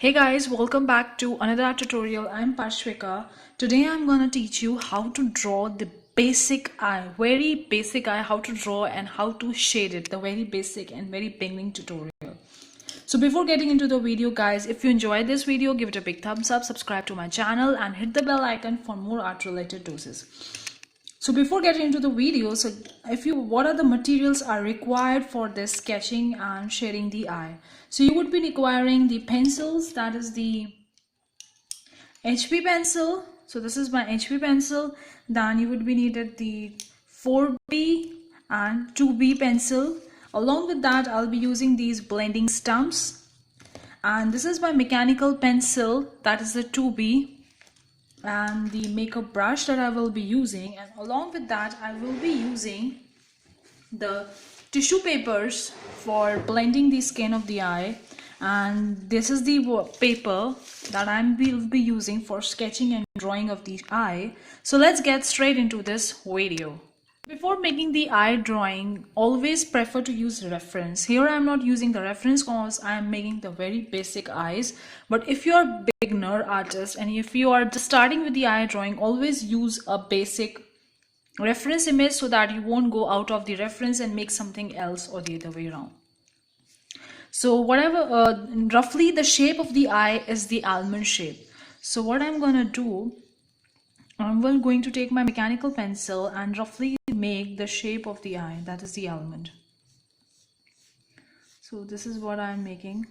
Hey guys, welcome back to another tutorial. I'm Parshvika. Today I'm gonna teach you how to draw the basic eye, very basic eye, how to draw and how to shade it, the very basic and very beginning tutorial. So before getting into the video guys, if you enjoyed this video, give it a big thumbs up, subscribe to my channel and hit the bell icon for more art related doses. So before getting into the video, what are the materials are required for this sketching and shading the eye? So you would be requiring the pencils, that is the HB pencil. So this is my HB pencil. Then you would be needed the 4B and 2B pencil. Along with that, I'll be using these blending stumps. And this is my mechanical pencil, that is the 2B. And the makeup brush that I will be using, and along with that I will be using the tissue papers for blending the skin of the eye, and this is the paper that I will be using for sketching and drawing of the eye. So let's get straight into this video. Before making the eye drawing, always prefer to use reference. Here I am not using the reference because I am making the very basic eyes. But if you are beginner artist and if you are just starting with the eye drawing, always use a basic reference image so that you won't go out of the reference and make something else or the other way around. So whatever, roughly the shape of the eye is the almond shape. So what I'm gonna do, I'm going to take my mechanical pencil and roughly make the shape of the eye, that is the almond. So this is what I'm making.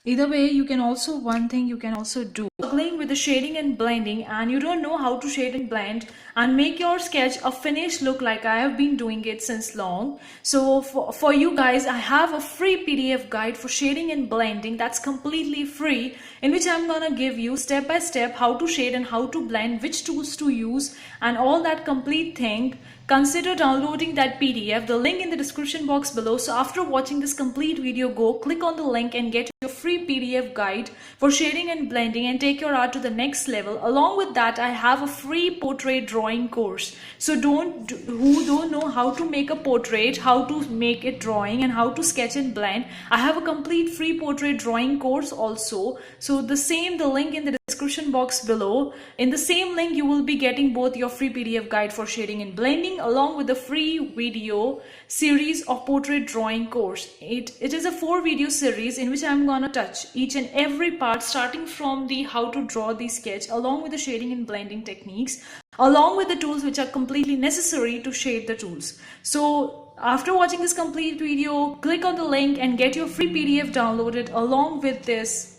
Either way, you can also, one thing you can also do, struggling with the shading and blending and you don't know how to shade and blend and make your sketch a finished look like I have been doing it since long. So for you guys, I have a free PDF guide for shading and blending that's completely free, in which I'm gonna give you step by step how to shade and how to blend, which tools to use and all that complete thing. Consider downloading that PDF, the link in the description box below. So after watching this complete video, go click on the link and get your free PDF guide for shading and blending and take your art to the next level. Along with that, I have a free portrait drawing course. So who don't know how to make a portrait, how to make it drawing and how to sketch and blend, I have a complete free portrait drawing course also. So the link in the description box below. In the same link, you will be getting both your free PDF guide for shading and blending along with the free video series of portrait drawing course. It is a 4 video series in which I'm gonna touch each and every part, starting from the how to draw the sketch along with the shading and blending techniques, along with the tools which are completely necessary to shade the tools. So after watching this complete video, click on the link and get your free PDF downloaded along with this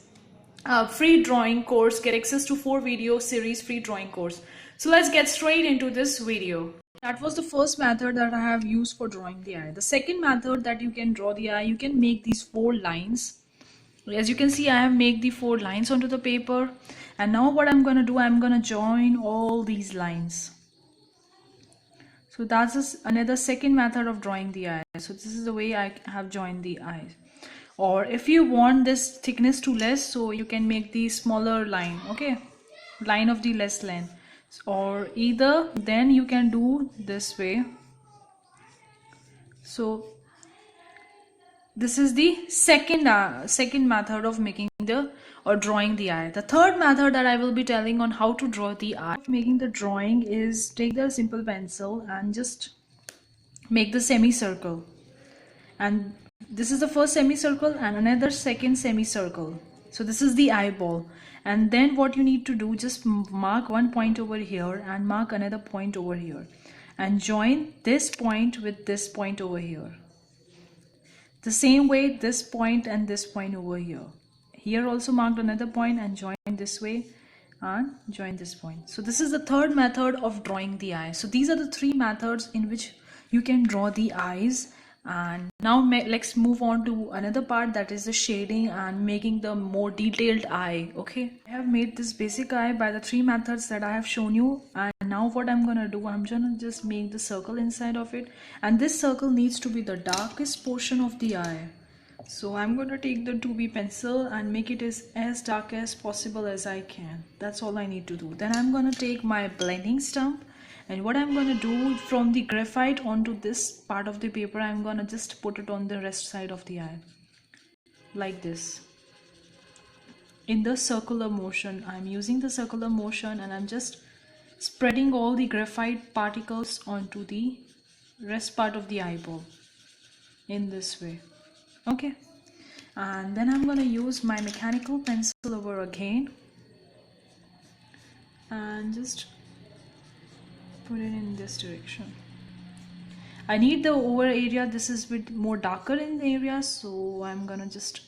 free drawing course. Get access to 4 video series free drawing course. So let's get straight into this video. That was the first method that I have used for drawing the eye. The second method that you can draw the eye, you can make these 4 lines. As you can see, I have made the 4 lines onto the paper, and now what I'm gonna do, I'm gonna join all these lines. So that's another second method of drawing the eye. So this is the way I have joined the eyes. Or if you want this thickness to less, so you can make the smaller line, okay, line of the less length, or either then you can do this way. So this is the second method of making or drawing the eye. The third method that I will be telling on how to draw the eye, making the drawing, is take the simple pencil and just make the semicircle, and this is the first semicircle and another second semicircle. So this is the eyeball, and then what you need to do, just mark one point over here and mark another point over here and join this point with this point over here. The same way this point and this point over here. Here also marked another point and join this way and join this point. So this is the third method of drawing the eye. So these are the 3 methods in which you can draw the eyes. And now let's move on to another part, that is the shading and making the more detailed eye. Okay, I have made this basic eye by the 3 methods that I have shown you, and now what I'm gonna do, I'm gonna just make the circle inside of it, and this circle needs to be the darkest portion of the eye. So I'm gonna take the 2B pencil and make it as dark as possible as I can. That's all I need to do. Then I'm gonna take my blending stump, and what I'm gonna do, from the graphite onto this part of the paper, I'm gonna just put it on the rest side of the eye. like this in the circular motion. I'm using the circular motion and I'm just spreading all the graphite particles onto the rest part of the eyeball in this way. Okay, and then I'm gonna use my mechanical pencil over again and just put it in this direction. I need the over area, this is a bit more darker in the area, so I'm gonna just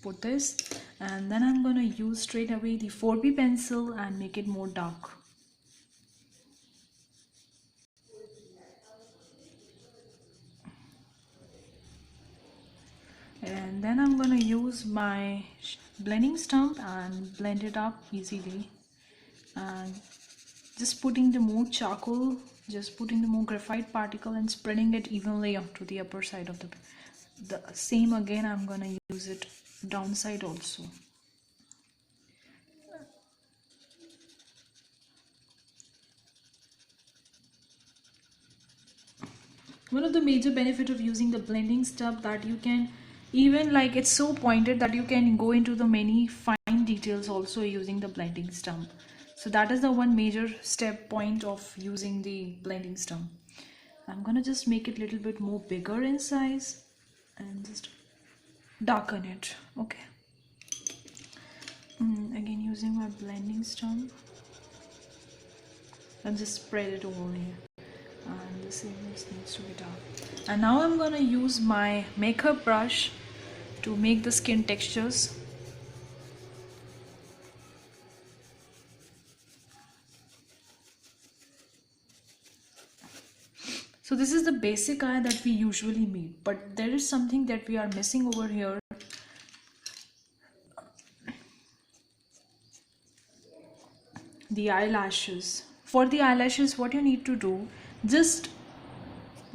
put this, and then I'm gonna use straight away the 4B pencil and make it more dark. And then I'm gonna use my blending stump and blend it up easily, and just putting the more charcoal, just putting the more graphite particle and spreading it evenly up to the upper side of the same again. I'm gonna use it downside also. One of the major benefit of using the blending stub that you can even, like, it's so pointed that you can go into the many fine details also using the blending stump. So that is the one major step point of using the blending stump. I'm gonna just make it a little bit more bigger in size and just darken it. Okay, again using my blending stump and just spread it over here, and this image needs to be dark. And now I'm gonna use my makeup brush to make the skin textures. So this is the basic eye that we usually meet, but there is something that we are missing over here. The eyelashes. For the eyelashes, what you need to do, just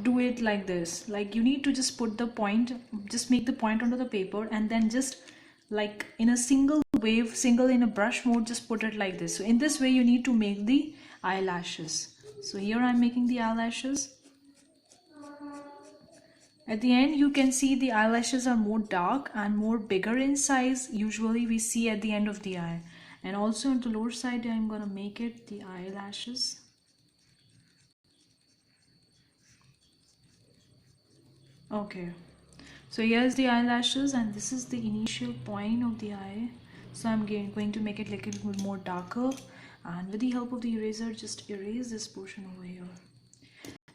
do it like this. Like, you need to just put the point, just make the point onto the paper, and then just like in a single wave, single in a brush mode, just put it like this. So in this way you need to make the eyelashes. So here I'm making the eyelashes. At the end you can see the eyelashes are more dark and more bigger in size. Usually we see at the end of the eye. And also on the lower side I'm gonna make it the eyelashes. Okay, so here's the eyelashes and this is the initial point of the eye. So I'm going to make it a little bit more darker, and with the help of the eraser just erase this portion over here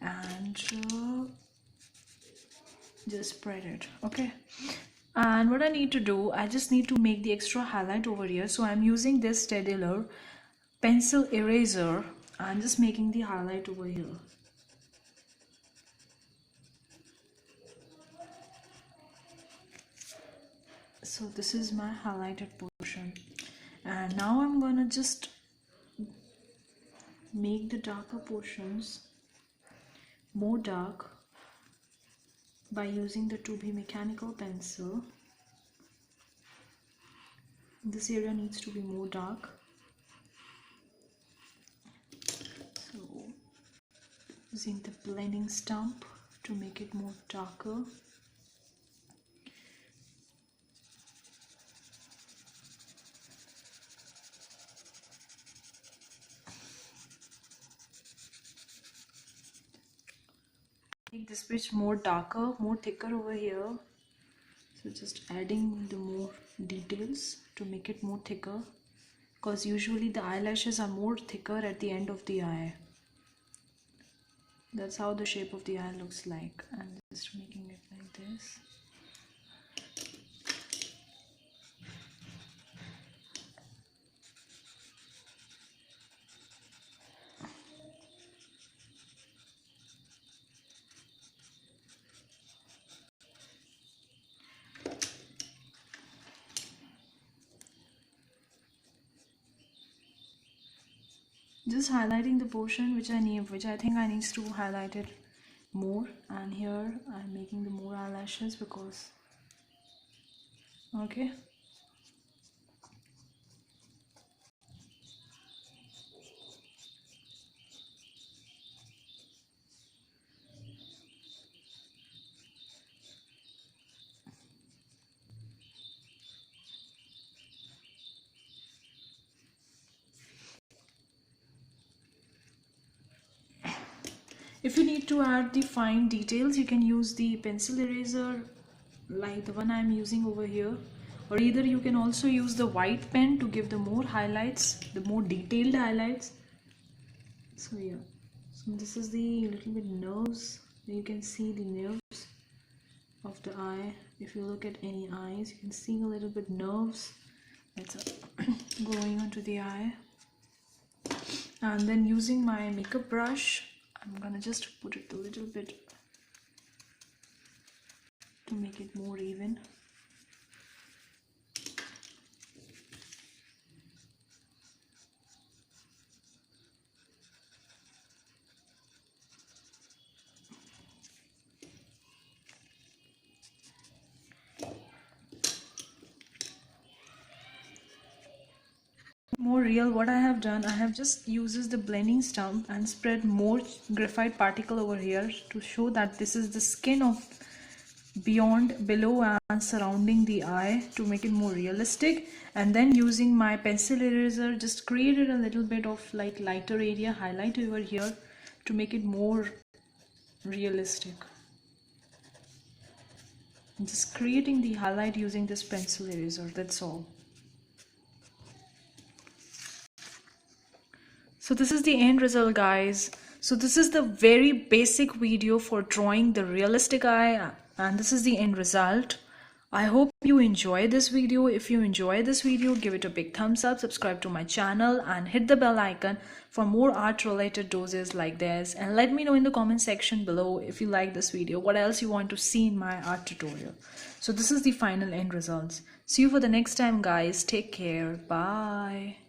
and just spread it. Okay, and what I need to do, I just need to make the extra highlight over here. So I'm using this Staedtler pencil eraser. I'm just making the highlight over here. So this is my highlighted portion, and now I'm gonna just make the darker portions more dark by using the 2B mechanical pencil. This area needs to be more dark, so using the blending stump to make it more darker. Make this bit more darker, more thicker over here. So just adding the more details to make it more thicker, because usually the eyelashes are more thicker at the end of the eye. That's how the shape of the eye looks like, and just making it like this. Just highlighting the portion which I think I need to highlight it more, and here I'm making the more eyelashes because okay. If you need to add the fine details, you can use the pencil eraser like the one I'm using over here, or either you can also use the white pen to give the more highlights, the more detailed highlights. So yeah, so this is the little bit nerves. You can see the nerves of the eye. If you look at any eyes, you can see a little bit nerves that's going onto the eye. And then using my makeup brush, I'm gonna just put it a little bit to make it more even. More real, what I have done, I have just uses the blending stump and spread more graphite particle over here to show that this is the skin of beyond, below and surrounding the eye, to make it more realistic. And then using my pencil eraser, just created a little bit of like lighter area highlight over here to make it more realistic. I'm just creating the highlight using this pencil eraser, that's all. So this is the end result, guys. So this is the very basic video for drawing the realistic eye, and this is the end result. I hope you enjoy this video. If you enjoy this video, give it a big thumbs up, subscribe to my channel and hit the bell icon for more art related doses like this, and let me know in the comment section below if you like this video, what else you want to see in my art tutorial. So this is the final end results. See you for the next time, guys. Take care. Bye.